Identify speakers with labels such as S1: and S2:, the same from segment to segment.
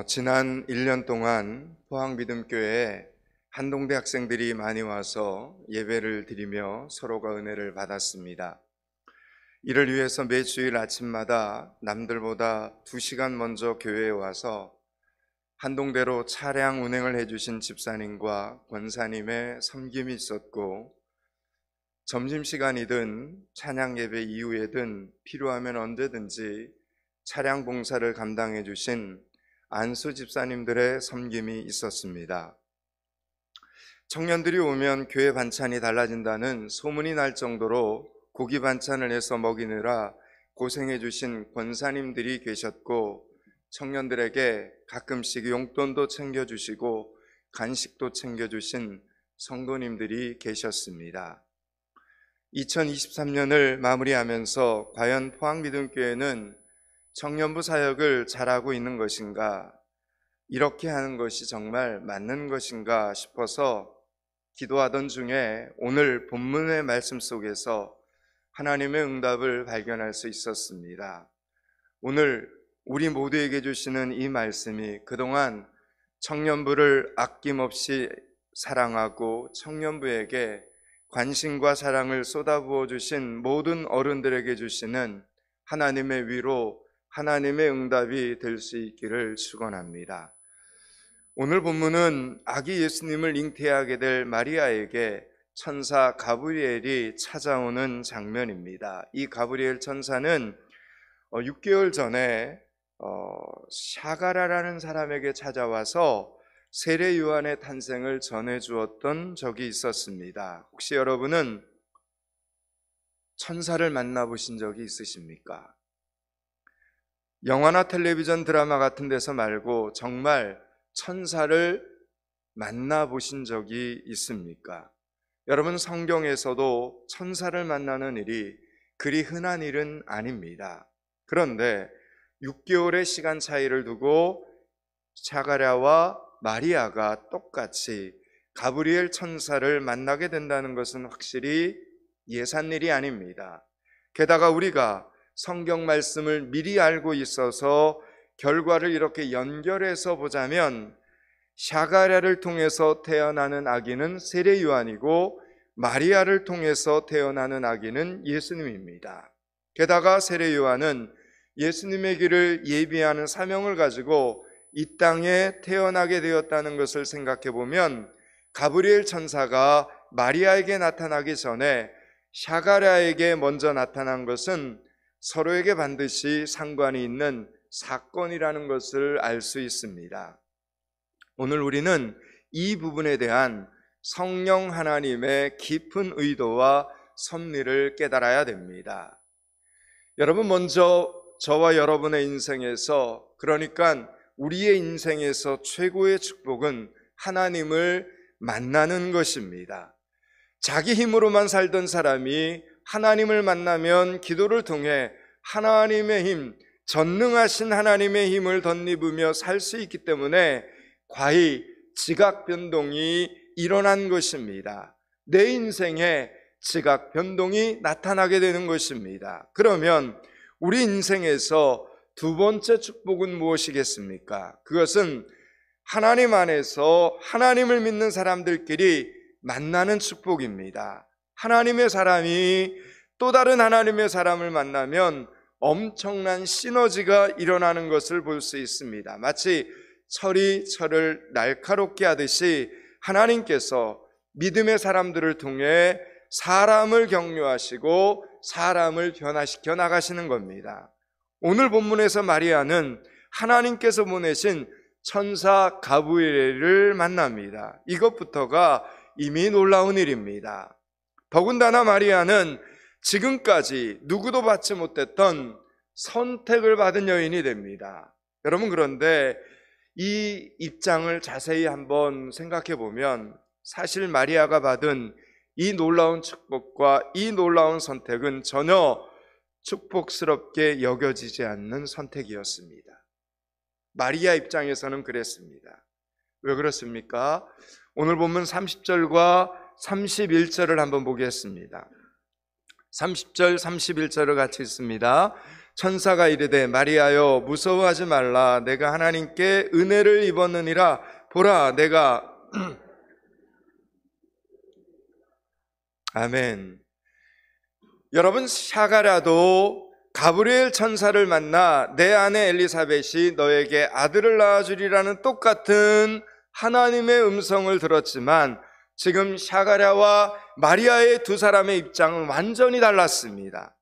S1: 지난 1년 동안 포항믿음교회에 한동대 학생들이 많이 와서 예배를 드리며 서로가 은혜를 받았습니다. 이를 위해서 매주일 아침마다 남들보다 2시간 먼저 교회에 와서 한동대로 차량 운행을 해주신 집사님과 권사님의 섬김이 있었고, 점심시간이든 찬양 예배 이후에든 필요하면 언제든지 차량 봉사를 감당해 주신 안수 집사님들의 섬김이 있었습니다. 청년들이 오면 교회 반찬이 달라진다는 소문이 날 정도로 고기 반찬을 해서 먹이느라 고생해 주신 권사님들이 계셨고, 청년들에게 가끔씩 용돈도 챙겨주시고 간식도 챙겨주신 성도님들이 계셨습니다. 2023년을 마무리하면서 과연 포항믿음교회는 청년부 사역을 잘하고 있는 것인가, 이렇게 하는 것이 정말 맞는 것인가 싶어서 기도하던 중에 오늘 본문의 말씀 속에서 하나님의 응답을 발견할 수 있었습니다. 오늘 우리 모두에게 주시는 이 말씀이 그동안 청년부를 아낌없이 사랑하고 청년부에게 관심과 사랑을 쏟아부어 주신 모든 어른들에게 주시는 하나님의 위로, 하나님의 응답이 될 수 있기를 축원합니다. 오늘 본문은 아기 예수님을 잉태하게 될 마리아에게 천사 가브리엘이 찾아오는 장면입니다. 이 가브리엘 천사는 6개월 전에 샤가라라는 사람에게 찾아와서 세례 요한의 탄생을 전해주었던 적이 있었습니다. 혹시 여러분은 천사를 만나보신 적이 있으십니까? 영화나 텔레비전 드라마 같은 데서 말고 정말 천사를 만나보신 적이 있습니까? 여러분, 성경에서도 천사를 만나는 일이 그리 흔한 일은 아닙니다. 그런데 6개월의 시간 차이를 두고 자가랴와 마리아가 똑같이 가브리엘 천사를 만나게 된다는 것은 확실히 예산일이 아닙니다. 게다가 우리가 성경 말씀을 미리 알고 있어서 결과를 이렇게 연결해서 보자면 샤가랴를 통해서 태어나는 아기는 세례 요한이고 마리아를 통해서 태어나는 아기는 예수님입니다. 게다가 세례 요한은 예수님의 길을 예비하는 사명을 가지고 이 땅에 태어나게 되었다는 것을 생각해 보면 가브리엘 천사가 마리아에게 나타나기 전에 샤가랴에게 먼저 나타난 것은 서로에게 반드시 상관이 있는 사건이라는 것을 알 수 있습니다. 오늘 우리는 이 부분에 대한 성령 하나님의 깊은 의도와 섭리를 깨달아야 됩니다. 여러분, 먼저 저와 여러분의 인생에서, 그러니까 우리의 인생에서 최고의 축복은 하나님을 만나는 것입니다. 자기 힘으로만 살던 사람이 하나님을 만나면 기도를 통해 하나님의 힘, 전능하신 하나님의 힘을 덧입으며 살 수 있기 때문에 과히 지각 변동이 일어난 것입니다. 내 인생에 지각 변동이 나타나게 되는 것입니다. 그러면 우리 인생에서 두 번째 축복은 무엇이겠습니까? 그것은 하나님 안에서 하나님을 믿는 사람들끼리 만나는 축복입니다. 하나님의 사람이 또 다른 하나님의 사람을 만나면 엄청난 시너지가 일어나는 것을 볼 수 있습니다. 마치 철이 철을 날카롭게 하듯이 하나님께서 믿음의 사람들을 통해 사람을 격려하시고 사람을 변화시켜 나가시는 겁니다. 오늘 본문에서 마리아는 하나님께서 보내신 천사 가브리엘을 만납니다. 이것부터가 이미 놀라운 일입니다. 더군다나 마리아는 지금까지 누구도 받지 못했던 선택을 받은 여인이 됩니다. 여러분, 그런데 이 입장을 자세히 한번 생각해 보면 사실 마리아가 받은 이 놀라운 축복과 이 놀라운 선택은 전혀 축복스럽게 여겨지지 않는 선택이었습니다. 마리아 입장에서는 그랬습니다. 왜 그렇습니까? 오늘 본문 30절과 31절을 한번 보겠습니다. 30절, 31절을 같이 읽습니다. 천사가 이르되 마리아여 무서워하지 말라. 내가 하나님께 은혜를 입었느니라. 보라 내가 아멘. 여러분, 샤가랴도 가브리엘 천사를 만나 내 아내 엘리사벳이 너에게 아들을 낳아주리라는 똑같은 하나님의 음성을 들었지만 지금 샤가랴와 마리아의 두 사람의 입장은 완전히 달랐습니다.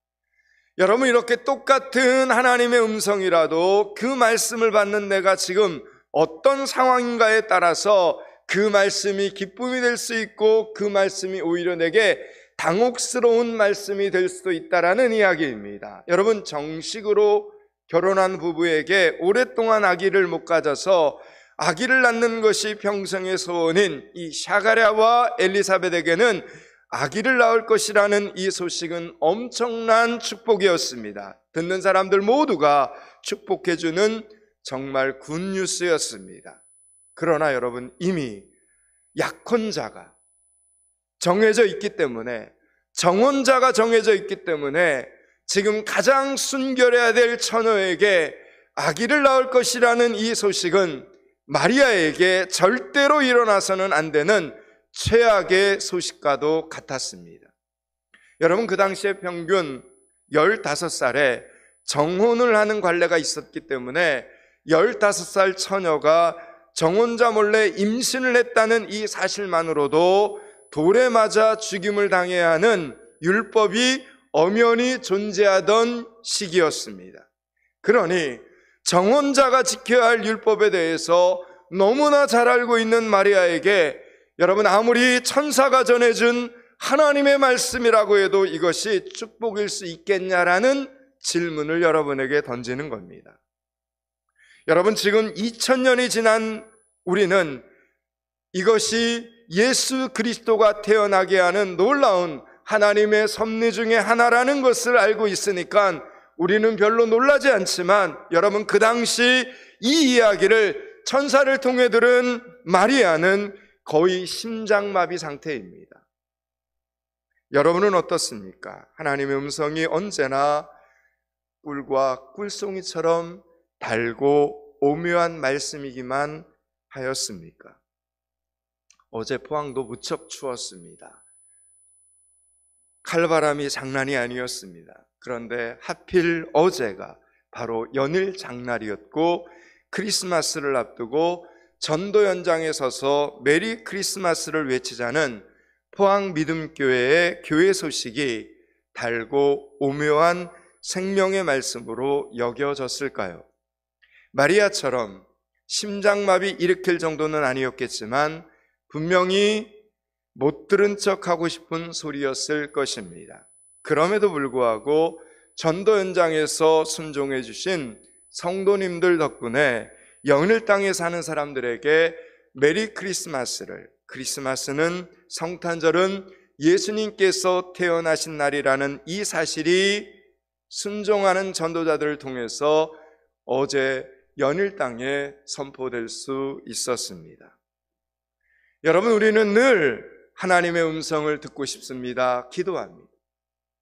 S1: 여러분, 이렇게 똑같은 하나님의 음성이라도 그 말씀을 받는 내가 지금 어떤 상황인가에 따라서 그 말씀이 기쁨이 될 수 있고 그 말씀이 오히려 내게 당혹스러운 말씀이 될 수도 있다라는 이야기입니다. 여러분, 정식으로 결혼한 부부에게 오랫동안 아기를 못 가져서 아기를 낳는 것이 평생의 소원인 이 샤가랴와 엘리사벳에게는 아기를 낳을 것이라는 이 소식은 엄청난 축복이었습니다. 듣는 사람들 모두가 축복해주는 정말 굿뉴스였습니다. 그러나 여러분, 이미 약혼자가 정해져 있기 때문에, 정혼자가 정해져 있기 때문에 지금 가장 순결해야 될 처녀에게 아기를 낳을 것이라는 이 소식은 마리아에게 절대로 일어나서는 안 되는 최악의 소식과도 같았습니다. 여러분, 그 당시에 평균 15살에 정혼을 하는 관례가 있었기 때문에 15살 처녀가 정혼자 몰래 임신을 했다는 이 사실만으로도 돌에 맞아 죽임을 당해야 하는 율법이 엄연히 존재하던 시기였습니다. 그러니 정혼자가 지켜야 할 율법에 대해서 너무나 잘 알고 있는 마리아에게 여러분, 아무리 천사가 전해준 하나님의 말씀이라고 해도 이것이 축복일 수 있겠냐라는 질문을 여러분에게 던지는 겁니다. 여러분, 지금 2000년이 지난 우리는 이것이 예수 그리스도가 태어나게 하는 놀라운 하나님의 섭리 중에 하나라는 것을 알고 있으니까 우리는 별로 놀라지 않지만, 여러분, 그 당시 이 이야기를 천사를 통해 들은 마리아는 거의 심장마비 상태입니다. 여러분은 어떻습니까? 하나님의 음성이 언제나 꿀과 꿀송이처럼 달고 오묘한 말씀이기만 하였습니까? 어제 포항도 무척 추웠습니다. 칼바람이 장난이 아니었습니다. 그런데 하필 어제가 바로 연일 장날이었고 크리스마스를 앞두고 전도 현장에 서서 메리 크리스마스를 외치자는 포항 믿음교회의 교회 소식이 달고 오묘한 생명의 말씀으로 여겨졌을까요? 마리아처럼 심장마비 일으킬 정도는 아니었겠지만 분명히 못 들은 척하고 싶은 소리였을 것입니다. 그럼에도 불구하고 전도 현장에서 순종해 주신 성도님들 덕분에 연일 땅에 사는 사람들에게 메리 크리스마스를, 크리스마스는 성탄절은 예수님께서 태어나신 날이라는 이 사실이 순종하는 전도자들을 통해서 어제 연일 땅에 선포될 수 있었습니다. 여러분, 우리는 늘 하나님의 음성을 듣고 싶습니다. 기도합니다.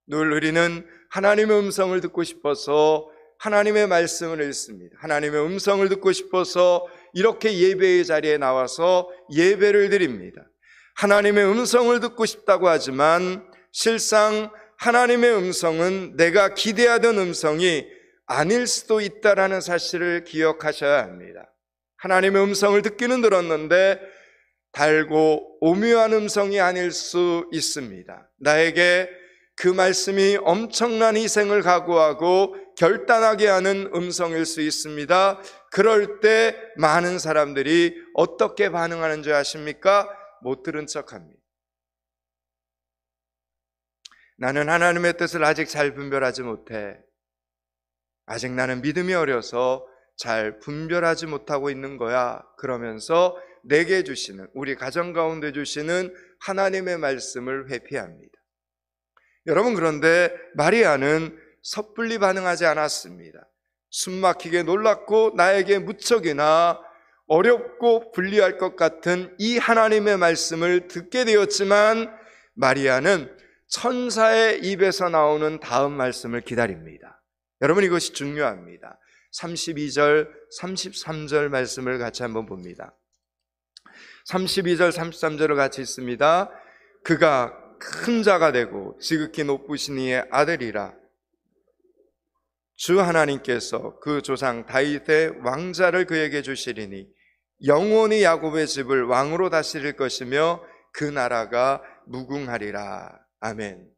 S1: 늘 우리는 하나님의 음성을 듣고 싶어서 하나님의 말씀을 읽습니다. 하나님의 음성을 듣고 싶어서 이렇게 예배의 자리에 나와서 예배를 드립니다. 하나님의 음성을 듣고 싶다고 하지만 실상 하나님의 음성은 내가 기대하던 음성이 아닐 수도 있다라는 사실을 기억하셔야 합니다. 하나님의 음성을 듣기는 들었는데 달고 오묘한 음성이 아닐 수 있습니다. 나에게 그 말씀이 엄청난 희생을 각오하고 결단하게 하는 음성일 수 있습니다. 그럴 때 많은 사람들이 어떻게 반응하는 줄 아십니까? 못 들은 척합니다. 나는 하나님의 뜻을 아직 잘 분별하지 못해. 아직 나는 믿음이 어려서 잘 분별하지 못하고 있는 거야. 그러면서 내게 주시는, 우리 가정 가운데 주시는 하나님의 말씀을 회피합니다. 여러분, 그런데 마리아는 섣불리 반응하지 않았습니다. 숨막히게 놀랐고 나에게 무척이나 어렵고 불리할 것 같은 이 하나님의 말씀을 듣게 되었지만 마리아는 천사의 입에서 나오는 다음 말씀을 기다립니다. 여러분, 이것이 중요합니다. 32절, 33절 말씀을 같이 한번 봅니다. 32절, 33절을 같이 읽습니다. 그가 큰 자가 되고 지극히 높으신 이의 아들이라. 주 하나님께서 그 조상 다윗의 왕자를 그에게 주시리니 영원히 야곱의 집을 왕으로 다스릴 것이며 그 나라가 무궁하리라. 아멘.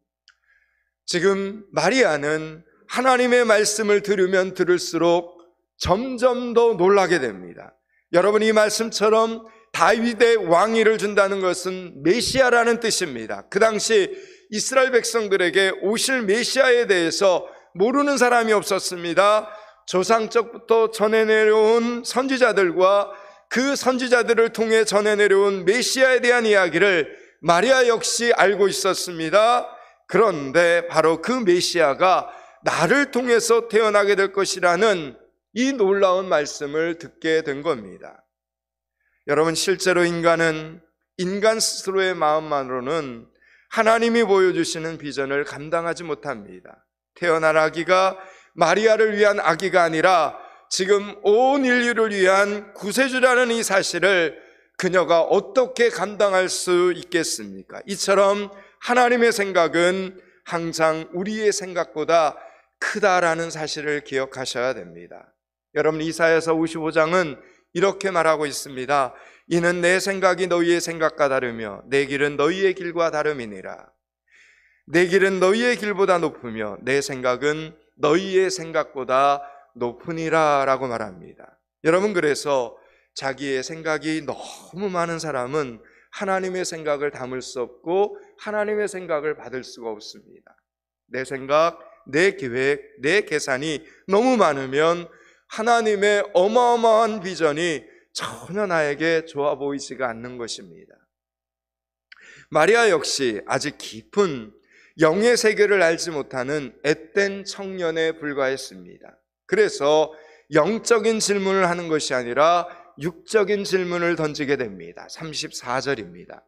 S1: 지금 마리아는 하나님의 말씀을 들으면 들을수록 점점 더 놀라게 됩니다. 여러분, 이 말씀처럼 다윗의 왕위를 준다는 것은 메시아라는 뜻입니다. 그 당시 이스라엘 백성들에게 오실 메시아에 대해서 모르는 사람이 없었습니다. 조상적부터 전해 내려온 선지자들과 그 선지자들을 통해 전해 내려온 메시아에 대한 이야기를 마리아 역시 알고 있었습니다. 그런데 바로 그 메시아가 나를 통해서 태어나게 될 것이라는 이 놀라운 말씀을 듣게 된 겁니다. 여러분, 실제로 인간은 인간 스스로의 마음만으로는 하나님이 보여주시는 비전을 감당하지 못합니다. 태어날 아기가 마리아를 위한 아기가 아니라 지금 온 인류를 위한 구세주라는 이 사실을 그녀가 어떻게 감당할 수 있겠습니까? 이처럼 하나님의 생각은 항상 우리의 생각보다 크다라는 사실을 기억하셔야 됩니다. 여러분, 이사야서 55장은 이렇게 말하고 있습니다. 이는 내 생각이 너희의 생각과 다르며 내 길은 너희의 길과 다름이니라. 내 길은 너희의 길보다 높으며 내 생각은 너희의 생각보다 높으니라 라고 말합니다. 여러분, 그래서 자기의 생각이 너무 많은 사람은 하나님의 생각을 담을 수 없고 하나님의 생각을 받을 수가 없습니다. 내 생각, 내 계획, 내 계산이 너무 많으면 하나님의 어마어마한 비전이 전혀 나에게 좋아 보이지가 않는 것입니다. 마리아 역시 아직 깊은 영의 세계를 알지 못하는 앳된 청년에 불과했습니다. 그래서 영적인 질문을 하는 것이 아니라 육적인 질문을 던지게 됩니다. 34절입니다.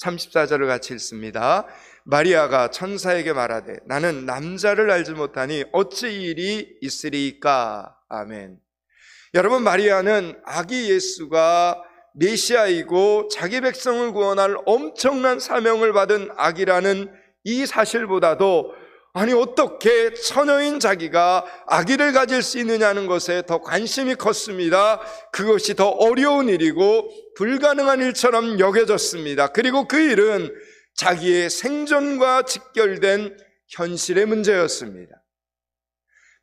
S1: 34절을 같이 읽습니다. 마리아가 천사에게 말하되 나는 남자를 알지 못하니 어찌 이 일이 있으리이까. 아멘. 여러분, 마리아는 아기 예수가 메시아이고 자기 백성을 구원할 엄청난 사명을 받은 아기라는 이 사실보다도 아니 어떻게 처녀인 자기가 아기를 가질 수 있느냐는 것에 더 관심이 컸습니다. 그것이 더 어려운 일이고 불가능한 일처럼 여겨졌습니다. 그리고 그 일은 자기의 생존과 직결된 현실의 문제였습니다.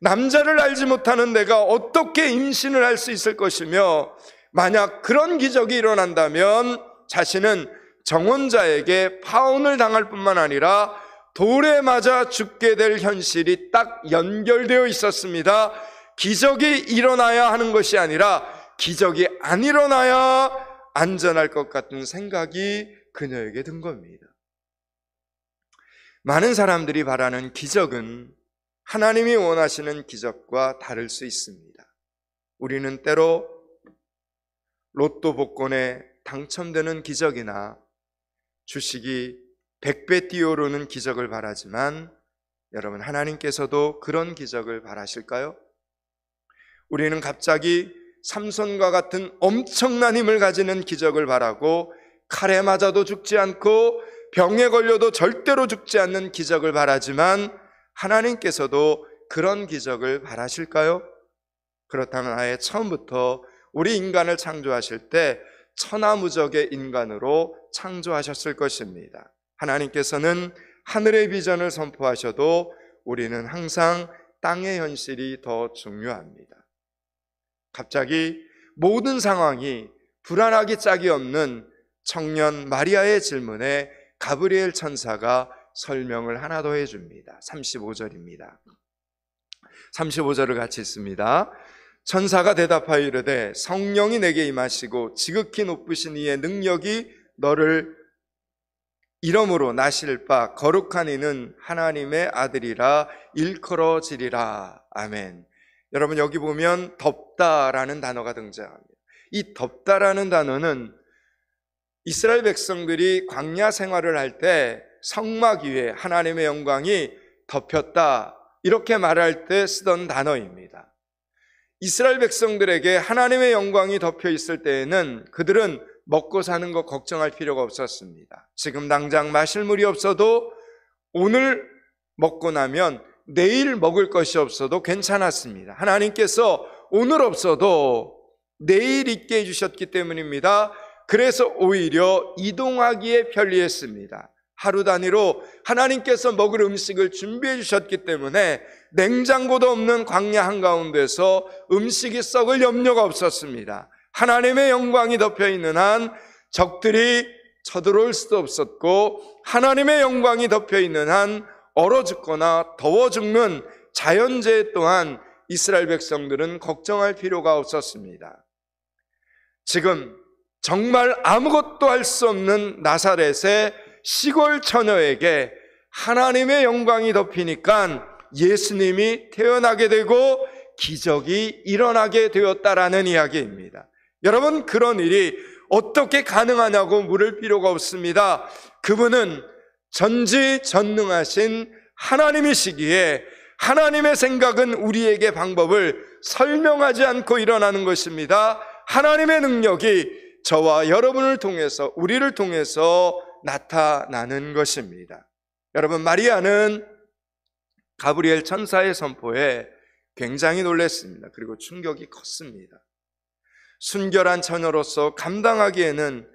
S1: 남자를 알지 못하는 내가 어떻게 임신을 할 수 있을 것이며 만약 그런 기적이 일어난다면 자신은 정혼자에게 파혼을 당할 뿐만 아니라 돌에 맞아 죽게 될 현실이 딱 연결되어 있었습니다. 기적이 일어나야 하는 것이 아니라 기적이 안 일어나야 안전할 것 같은 생각이 그녀에게 든 겁니다. 많은 사람들이 바라는 기적은 하나님이 원하시는 기적과 다를 수 있습니다. 우리는 때로 로또 복권에 당첨되는 기적이나 주식이 100배 뛰어오르는 기적을 바라지만 여러분, 하나님께서도 그런 기적을 바라실까요? 우리는 갑자기 삼손과 같은 엄청난 힘을 가지는 기적을 바라고 칼에 맞아도 죽지 않고 병에 걸려도 절대로 죽지 않는 기적을 바라지만 하나님께서도 그런 기적을 바라실까요? 그렇다면 아예 처음부터 우리 인간을 창조하실 때 천하무적의 인간으로 창조하셨을 것입니다. 하나님께서는 하늘의 비전을 선포하셔도 우리는 항상 땅의 현실이 더 중요합니다. 갑자기 모든 상황이 불안하기 짝이 없는 청년 마리아의 질문에 가브리엘 천사가 설명을 하나 더 해줍니다. 35절입니다. 35절을 같이 읽습니다. 천사가 대답하여 이르되 성령이 내게 임하시고 지극히 높으신 이의 능력이 너를 이름으로 나실 바 거룩한 이는 하나님의 아들이라 일컬어지리라. 아멘. 여러분, 여기 보면 덥다라는 단어가 등장합니다. 이 덥다라는 단어는 이스라엘 백성들이 광야 생활을 할 때 성막 위에 하나님의 영광이 덮였다, 이렇게 말할 때 쓰던 단어입니다. 이스라엘 백성들에게 하나님의 영광이 덮여 있을 때에는 그들은 먹고 사는 거 걱정할 필요가 없었습니다. 지금 당장 마실 물이 없어도 오늘 먹고 나면 내일 먹을 것이 없어도 괜찮았습니다. 하나님께서 오늘 없어도 내일 있게 해주셨기 때문입니다. 그래서 오히려 이동하기에 편리했습니다. 하루 단위로 하나님께서 먹을 음식을 준비해 주셨기 때문에 냉장고도 없는 광야 한가운데서 음식이 썩을 염려가 없었습니다. 하나님의 영광이 덮여 있는 한 적들이 쳐들어올 수도 없었고, 하나님의 영광이 덮여 있는 한 얼어 죽거나 더워 죽는 자연재해 또한 이스라엘 백성들은 걱정할 필요가 없었습니다. 지금 정말 아무것도 할 수 없는 나사렛의 시골 처녀에게 하나님의 영광이 덮이니까 예수님이 태어나게 되고 기적이 일어나게 되었다라는 이야기입니다. 여러분, 그런 일이 어떻게 가능하냐고 물을 필요가 없습니다. 그분은 전지전능하신 하나님이시기에 하나님의 생각은 우리에게 방법을 설명하지 않고 일어나는 것입니다. 하나님의 능력이 저와 여러분을 통해서, 우리를 통해서 나타나는 것입니다. 여러분, 마리아는 가브리엘 천사의 선포에 굉장히 놀랐습니다. 그리고 충격이 컸습니다. 순결한 처녀로서 감당하기에는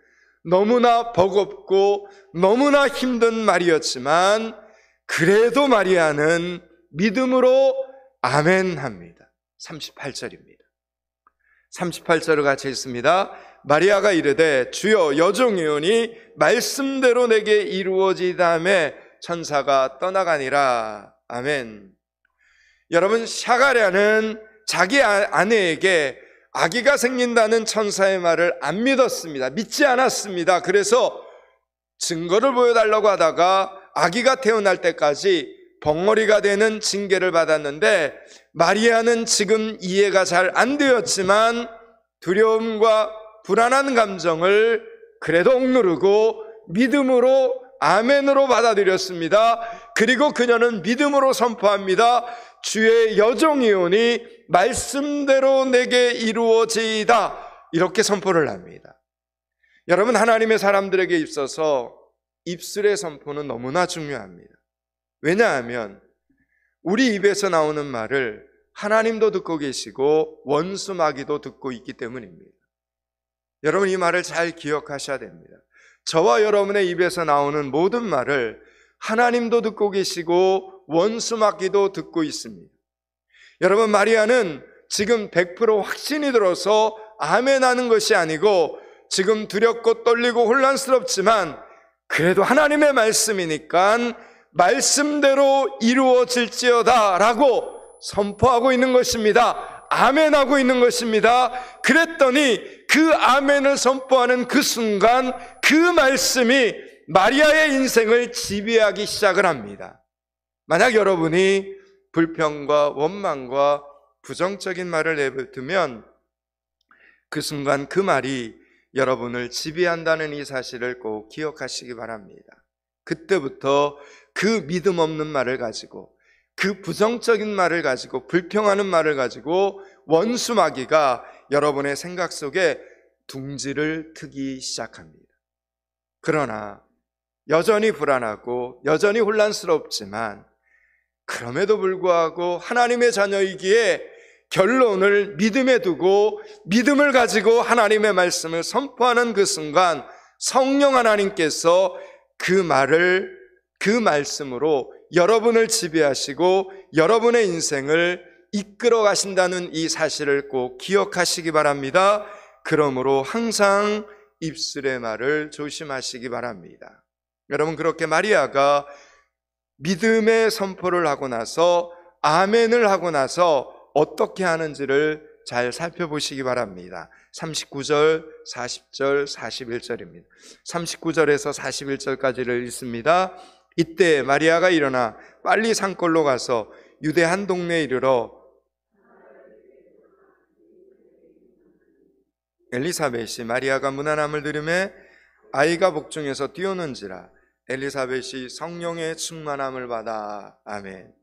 S1: 너무나 버겁고 너무나 힘든 말이었지만, 그래도 마리아는 믿음으로 아멘 합니다. 38절입니다. 38절을 같이 읽습니다. 마리아가 이르되 주여, 여종이오니 말씀대로 내게 이루어지다매 천사가 떠나가니라. 아멘. 여러분, 샤가랴는 자기 아내에게 아기가 생긴다는 천사의 말을 안 믿었습니다. 믿지 않았습니다. 그래서 증거를 보여달라고 하다가 아기가 태어날 때까지 벙어리가 되는 징계를 받았는데, 마리아는 지금 이해가 잘 안 되었지만 두려움과 불안한 감정을 그래도 억누르고 믿음으로 아멘으로 받아들였습니다. 그리고 그녀는 믿음으로 선포합니다. 주의 여종이오니 말씀대로 내게 이루어지이다. 이렇게 선포를 합니다. 여러분, 하나님의 사람들에게 있어서 입술의 선포는 너무나 중요합니다. 왜냐하면 우리 입에서 나오는 말을 하나님도 듣고 계시고 원수 마귀도 듣고 있기 때문입니다. 여러분, 이 말을 잘 기억하셔야 됩니다. 저와 여러분의 입에서 나오는 모든 말을 하나님도 듣고 계시고 원수 마귀도 듣고 있습니다. 여러분, 마리아는 지금 100% 확신이 들어서 아멘하는 것이 아니고 지금 두렵고 떨리고 혼란스럽지만 그래도 하나님의 말씀이니까 말씀대로 이루어질지어다 라고 선포하고 있는 것입니다. 아멘하고 있는 것입니다. 그랬더니 그 아멘을 선포하는 그 순간 그 말씀이 마리아의 인생을 지배하기 시작을 합니다. 만약 여러분이 불평과 원망과 부정적인 말을 내뱉으면 그 순간 그 말이 여러분을 지배한다는 이 사실을 꼭 기억하시기 바랍니다. 그때부터 그 믿음 없는 말을 가지고, 그 부정적인 말을 가지고, 불평하는 말을 가지고 원수 마귀가 여러분의 생각 속에 둥지를 트기 시작합니다. 그러나 여전히 불안하고 여전히 혼란스럽지만 그럼에도 불구하고 하나님의 자녀이기에 결론을 믿음에 두고 믿음을 가지고 하나님의 말씀을 선포하는 그 순간 성령 하나님께서 그 말을, 그 말씀으로 여러분을 지배하시고 여러분의 인생을 이끌어 가신다는 이 사실을 꼭 기억하시기 바랍니다. 그러므로 항상 입술의 말을 조심하시기 바랍니다. 여러분, 그렇게 마리아가 믿음의 선포를 하고 나서 아멘을 하고 나서 어떻게 하는지를 잘 살펴보시기 바랍니다. 39절, 40절, 41절입니다. 39절에서 41절까지를 읽습니다. 이때 마리아가 일어나 빨리 산골로 가서 유대 한 동네에 이르러 엘리사벳이 마리아가 문안함을 들으매 아이가 복중에서 뛰어는지라 엘리사벳이 성령의 충만함을 받아. 아멘.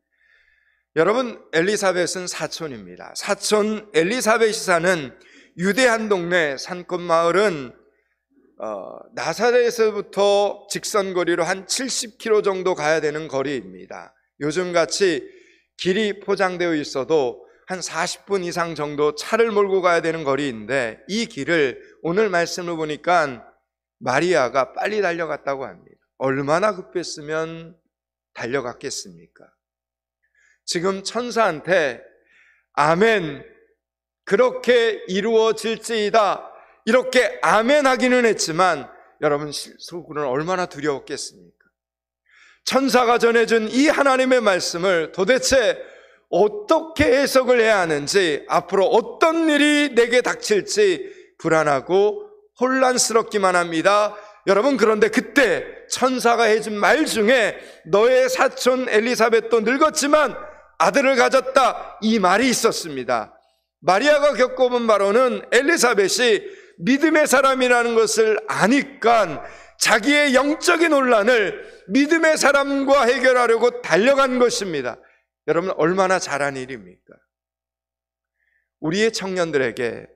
S1: 여러분, 엘리사벳은 사촌입니다. 사촌 엘리사벳이 사는 유대 한 동네 산골 마을은 나사렛에서부터 직선거리로 한 70km 정도 가야 되는 거리입니다. 요즘같이 길이 포장되어 있어도 한 40분 이상 정도 차를 몰고 가야 되는 거리인데, 이 길을 오늘 말씀을 보니까 마리아가 빨리 달려갔다고 합니다. 얼마나 급했으면 달려갔겠습니까? 지금 천사한테 아멘, 그렇게 이루어질지이다, 이렇게 아멘 하기는 했지만 여러분 속으로는 얼마나 두려웠겠습니까? 천사가 전해준 이 하나님의 말씀을 도대체 어떻게 해석을 해야 하는지, 앞으로 어떤 일이 내게 닥칠지 불안하고 혼란스럽기만 합니다. 여러분, 그런데 그때 천사가 해준 말 중에 너의 사촌 엘리사벳도 늙었지만 아들을 가졌다, 이 말이 있었습니다. 마리아가 겪어본 바로는 엘리사벳이 믿음의 사람이라는 것을 아니까 자기의 영적인 혼란을 믿음의 사람과 해결하려고 달려간 것입니다. 여러분, 얼마나 잘한 일입니까? 우리 청년들에게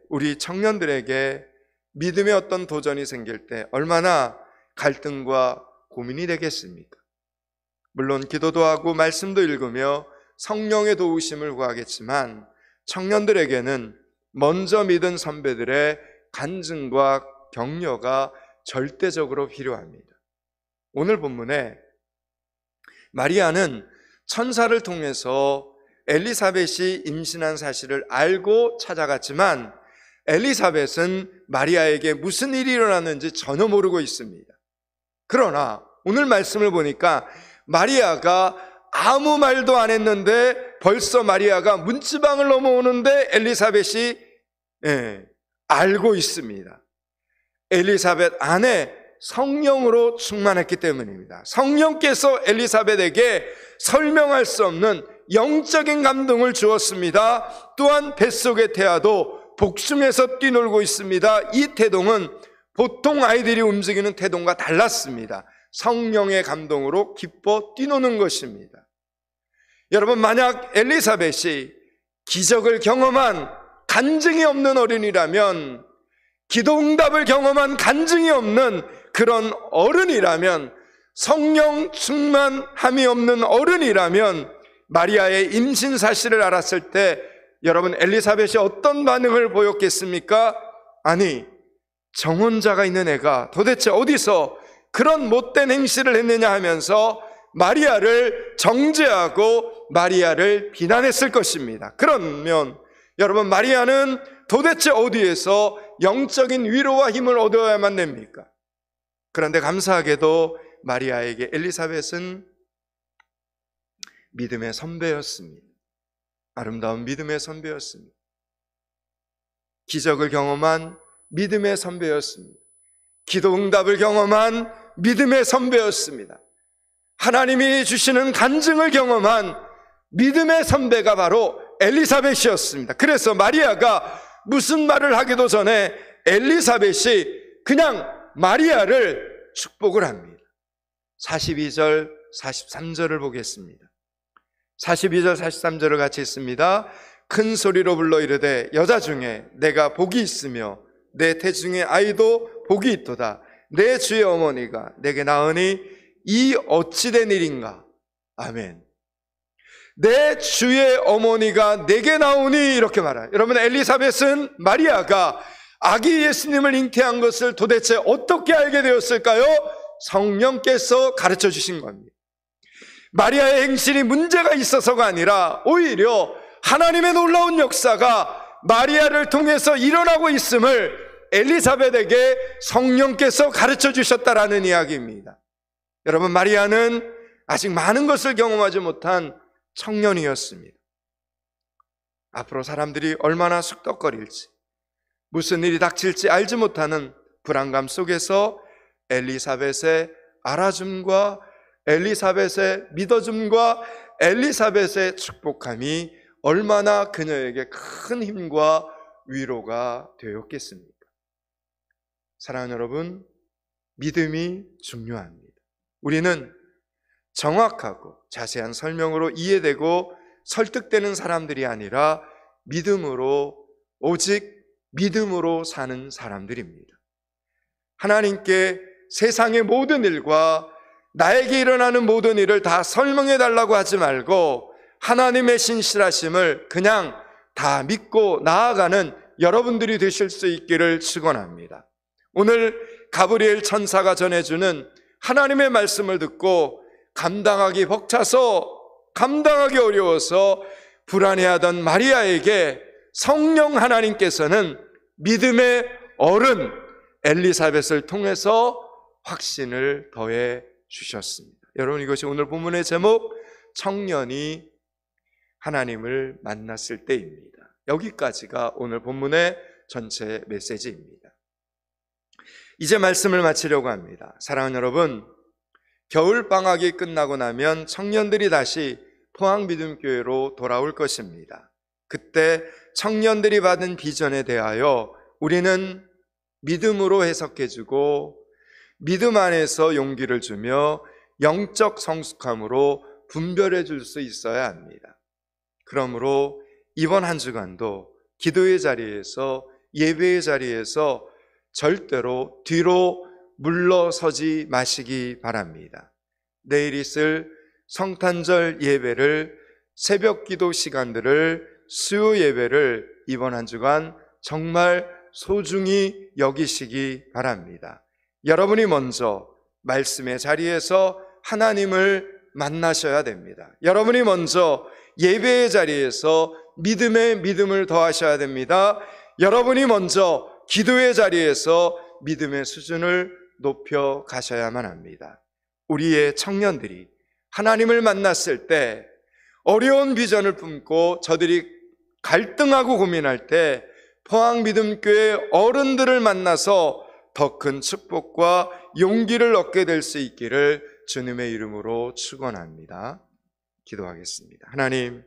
S1: 믿음의 어떤 도전이 생길 때 얼마나 갈등과 고민이 되겠습니까? 물론 기도도 하고 말씀도 읽으며 성령의 도우심을 구하겠지만, 청년들에게는 먼저 믿은 선배들의 간증과 격려가 절대적으로 필요합니다. 오늘 본문에 마리아는 천사를 통해서 엘리사벳이 임신한 사실을 알고 찾아갔지만, 엘리사벳은 마리아에게 무슨 일이 일어났는지 전혀 모르고 있습니다. 그러나 오늘 말씀을 보니까 마리아가 아무 말도 안 했는데 벌써 마리아가 문지방을 넘어오는데 엘리사벳이 알고 있습니다. 엘리사벳 안에 성령으로 충만했기 때문입니다. 성령께서 엘리사벳에게 설명할 수 없는 영적인 감동을 주었습니다. 또한 뱃속의 태아도 복숭에서 뛰놀고 있습니다. 이 태동은 보통 아이들이 움직이는 태동과 달랐습니다. 성령의 감동으로 기뻐 뛰노는 것입니다. 여러분, 만약 엘리사벳이 기적을 경험한 간증이 없는 어린이라면, 기도응답을 경험한 간증이 없는 그런 어른이라면, 성령 충만함이 없는 어른이라면, 마리아의 임신 사실을 알았을 때 여러분, 엘리사벳이 어떤 반응을 보였겠습니까? 아니, 정혼자가 있는 애가 도대체 어디서 그런 못된 행실을 했느냐 하면서 마리아를 정죄하고 마리아를 비난했을 것입니다. 그러면 여러분, 마리아는 도대체 어디에서 영적인 위로와 힘을 얻어야만 됩니까? 그런데 감사하게도 마리아에게 엘리사벳은 믿음의 선배였습니다. 아름다운 믿음의 선배였습니다. 기적을 경험한 믿음의 선배였습니다. 기도 응답을 경험한 믿음의 선배였습니다. 하나님이 주시는 간증을 경험한 믿음의 선배가 바로 엘리사벳이었습니다. 그래서 마리아가 무슨 말을 하기도 전에 엘리사벳이 그냥 마리아를 축복을 합니다. 42절, 43절을 보겠습니다. 42절, 43절을 같이 읽습니다. 큰 소리로 불러 이르되 여자 중에 내가 복이 있으며 내 태중의 아이도 복이 있도다. 내 주의 어머니가 내게 낳으니 이 어찌된 일인가. 아멘. 내 주의 어머니가 내게 나오니, 이렇게 말해요. 여러분, 엘리사벳은 마리아가 아기 예수님을 잉태한 것을 도대체 어떻게 알게 되었을까요? 성령께서 가르쳐 주신 겁니다. 마리아의 행실이 문제가 있어서가 아니라 오히려 하나님의 놀라운 역사가 마리아를 통해서 일어나고 있음을 엘리사벳에게 성령께서 가르쳐 주셨다라는 이야기입니다. 여러분, 마리아는 아직 많은 것을 경험하지 못한 청년이었습니다. 앞으로 사람들이 얼마나 숙덕거릴지, 무슨 일이 닥칠지 알지 못하는 불안감 속에서 엘리사벳의 알아줌과 엘리사벳의 믿어줌과 엘리사벳의 축복함이 얼마나 그녀에게 큰 힘과 위로가 되었겠습니까? 사랑하는 여러분, 믿음이 중요합니다. 우리는 정확하고 자세한 설명으로 이해되고 설득되는 사람들이 아니라 믿음으로, 오직 믿음으로 사는 사람들입니다. 하나님께 세상의 모든 일과 나에게 일어나는 모든 일을 다 설명해 달라고 하지 말고 하나님의 신실하심을 그냥 다 믿고 나아가는 여러분들이 되실 수 있기를 축원합니다. 오늘 가브리엘 천사가 전해주는 하나님의 말씀을 듣고 감당하기 벅차서, 감당하기 어려워서 불안해하던 마리아에게 성령 하나님께서는 믿음의 어른 엘리사벳을 통해서 확신을 더해 주셨습니다. 여러분, 이것이 오늘 본문의 제목, 청년이 하나님을 만났을 때입니다. 여기까지가 오늘 본문의 전체 메시지입니다. 이제 말씀을 마치려고 합니다. 사랑하는 여러분, 겨울방학이 끝나고 나면 청년들이 다시 포항믿음교회로 돌아올 것입니다. 그때 청년들이 받은 비전에 대하여 우리는 믿음으로 해석해주고 믿음 안에서 용기를 주며 영적 성숙함으로 분별해 줄 수 있어야 합니다. 그러므로 이번 한 주간도 기도의 자리에서, 예배의 자리에서 절대로 뒤로 물러서지 마시기 바랍니다. 내일 있을 성탄절 예배를, 새벽 기도 시간들을, 수요 예배를 이번 한 주간 정말 소중히 여기시기 바랍니다. 여러분이 먼저 말씀의 자리에서 하나님을 만나셔야 됩니다. 여러분이 먼저 예배의 자리에서 믿음의 믿음을 더하셔야 됩니다. 여러분이 먼저 기도의 자리에서 믿음의 수준을 높여 가셔야만 합니다. 우리의 청년들이 하나님을 만났을 때, 어려운 비전을 품고 저들이 갈등하고 고민할 때 포항믿음교회 어른들을 만나서 더 큰 축복과 용기를 얻게 될 수 있기를 주님의 이름으로 축원합니다. 기도하겠습니다. 하나님,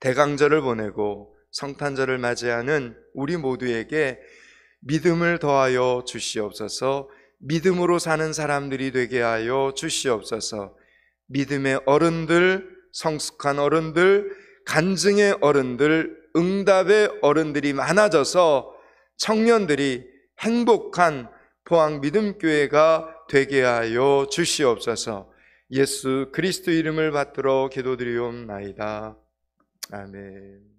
S1: 대강절을 보내고 성탄절을 맞이하는 우리 모두에게 믿음을 더하여 주시옵소서. 믿음으로 사는 사람들이 되게 하여 주시옵소서. 믿음의 어른들, 성숙한 어른들, 간증의 어른들, 응답의 어른들이 많아져서 청년들이 행복한 포항믿음교회가 되게 하여 주시옵소서. 예수 그리스도 이름을 받들어 기도드리옵나이다. 아멘.